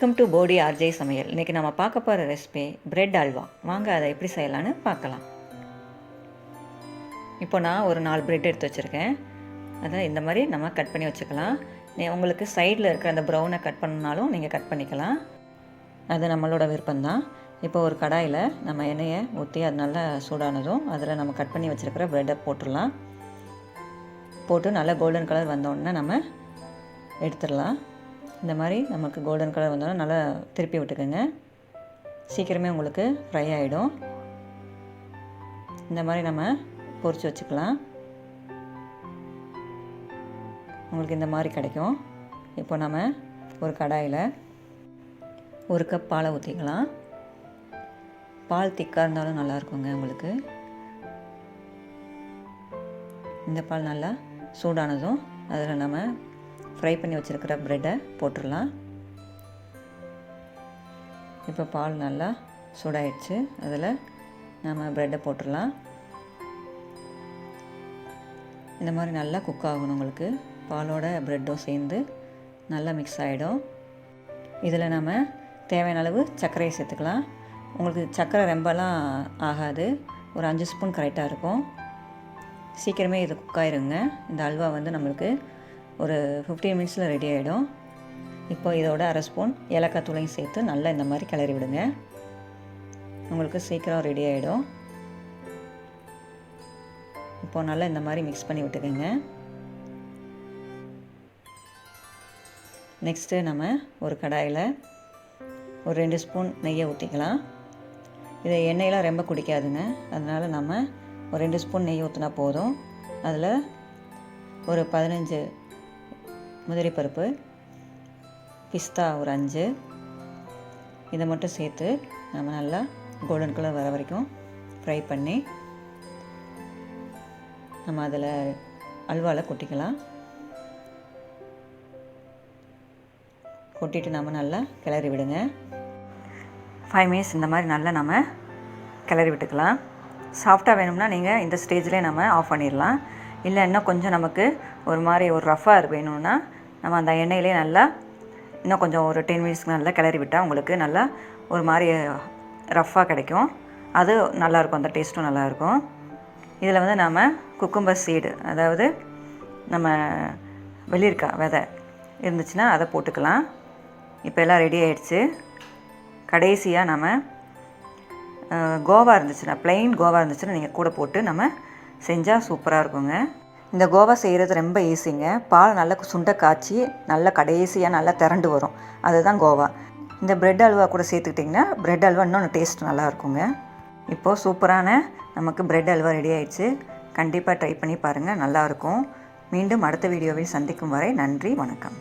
Welcome to Bodi RJ சமையல். இன்றைக்கி நம்ம பார்க்க போகிற ரெசிபி பிரெட் அல்வா. வாங்க அதை எப்படி செய்யலான்னு பார்க்கலாம். இப்போ நான் ஒரு 4 பிரெட் எடுத்து வச்சுருக்கேன். அதை இந்த மாதிரி நம்ம கட் பண்ணி வச்சுக்கலாம். உங்களுக்கு சைடில் இருக்கிற அந்த ப்ரௌனை கட் பண்ணாலும் நீங்கள் கட் பண்ணிக்கலாம். அது நம்மளோட விருப்பம்தான். இப்போ ஒரு கடாயில் நம்ம எண்ணெயை ஊற்றி அது நல்லா சூடானதும் அதில் நம்ம கட் பண்ணி வச்சுருக்கிற ப்ரெட்டை போட்டுடலாம். போட்டு நல்லா கோல்டன் கலர் வந்தோடனே நம்ம எடுத்துடலாம். இந்த மாதிரி நமக்கு கோல்டன் கலர் வந்தோடனே நல்லா திருப்பி விட்டுக்கோங்க. சீக்கிரமே உங்களுக்கு ஃப்ரை ஆகிடும். இந்த மாதிரி நம்ம பொரித்து வச்சுக்கலாம். உங்களுக்கு இந்த மாதிரி கிடைக்கும். இப்போ நம்ம ஒரு கடாயில் 1 கப் பாலை ஊற்றிக்கலாம். பால் திக்காக இருந்தாலும் நல்லாயிருக்குங்க உங்களுக்கு. இந்த பால் நல்லா சூடானதும் அதில் நம்ம ஃப்ரை பண்ணி வச்சுருக்கிற ப்ரெட்டை போட்டுடலாம். இப்போ பால் நல்லா சூடாயிடுச்சு. அதில் நம்ம ப்ரெட்டை போட்டுடலாம். இந்த மாதிரி நல்லா குக் ஆகணும் உங்களுக்கு. பாலோட ப்ரெட்டும் சேர்ந்து நல்லா மிக்ஸ் ஆகிடும். இதில் நம்ம தேவையான அளவு சர்க்கரையை சேர்த்துக்கலாம். உங்களுக்கு சர்க்கரை ரொம்பலாம் ஆகாது. ஒரு 5 ஸ்பூன் கரெக்டாக இருக்கும். சீக்கிரமே இது குக் ஆயிருங்க. இந்த அல்வா வந்து நம்மளுக்கு ஒரு 15 மினிட்ஸில் ரெடி ஆகிடும். இப்போ இதோட 1/2 ஸ்பூன் ஏலக்காய் தூளையும் சேர்த்து நல்லா இந்த மாதிரி கிளறி விடுங்க. உங்களுக்கு சீக்கிரம் ரெடி ஆகிடும். இப்போது நல்லா இந்த மாதிரி மிக்ஸ் பண்ணி விட்டுக்கோங்க. நெக்ஸ்ட்டு நம்ம ஒரு கடாயில் ஒரு 2 ஸ்பூன் நெய்யை ஊற்றிக்கலாம். இதை எண்ணெயெலாம் ரொம்ப குடிக்காதுங்க. அதனால் நம்ம ஒரு 2 ஸ்பூன் நெய் ஊற்றினா போதும். அதில் ஒரு 15 முந்திரி பருப்பு, பிஸ்தா ஒரு 5, இதை மட்டும் சேர்த்து நம்ம நல்லா கோல்டன் கலர் வர வரைக்கும் ஃப்ரை பண்ணி நம்ம அதில் அல்வாவில் கொட்டிக்கலாம். கொட்டிட்டு நம்ம நல்லா கிளறி விடுங்க. 5 மினிட்ஸ் இந்த மாதிரி நல்லா நம்ம கிளறி விட்டுக்கலாம். சாஃப்டாக வேணும்னா நீங்கள் இந்த ஸ்டேஜ்லேயே நம்ம ஆஃப் பண்ணிடலாம். இல்லை இன்னும் கொஞ்சம் நமக்கு ஒரு மாதிரி ஒரு ரஃப்பாக வேணும்னா நம்ம அந்த எண்ணெயிலே நல்லா இன்னும் கொஞ்சம் ஒரு 10 மினிட்ஸ்க்கு நல்லா கிளறி விட்டால் உங்களுக்கு நல்லா ஒரு மாதிரி ரஃப்பாக கிடைக்கும். அது நல்லாயிருக்கும். அந்த டேஸ்ட்டும் நல்லாயிருக்கும். இதில் வந்து நம்ம குக்கும்பர் சீடு, அதாவது நம்ம வெள்ளரிக்காய் விதை இருந்துச்சுன்னா அதை போட்டுக்கலாம். இப்போ எல்லாம் ரெடி ஆகிடுச்சு. கடைசியாக நம்ம கோவா இருந்துச்சுன்னா, ப்ளெயின் கோவா இருந்துச்சுன்னா நீங்கள் கூட போட்டு நம்ம செஞ்சால் சூப்பராக இருக்குங்க. இந்த கோவா செய்கிறது ரொம்ப ஈஸிங்க. பால் நல்லா சுண்டை காய்ச்சி நல்லா கடைசியாக நல்லா திரண்டு வரும். அதுதான் கோவா. இந்த பிரெட் அல்வா கூட சேர்த்துக்கிட்டிங்கன்னா பிரெட் அல்வா இன்னும் டேஸ்ட் நல்லா இருக்குங்க. இப்போது சூப்பரான நமக்கு பிரெட் அல்வா ரெடி ஆயிடுச்சு. கண்டிப்பாக ட்ரை பண்ணி பாருங்கள், நல்லாயிருக்கும். மீண்டும் அடுத்த வீடியோவில் சந்திக்கும் வரை நன்றி, வணக்கம்.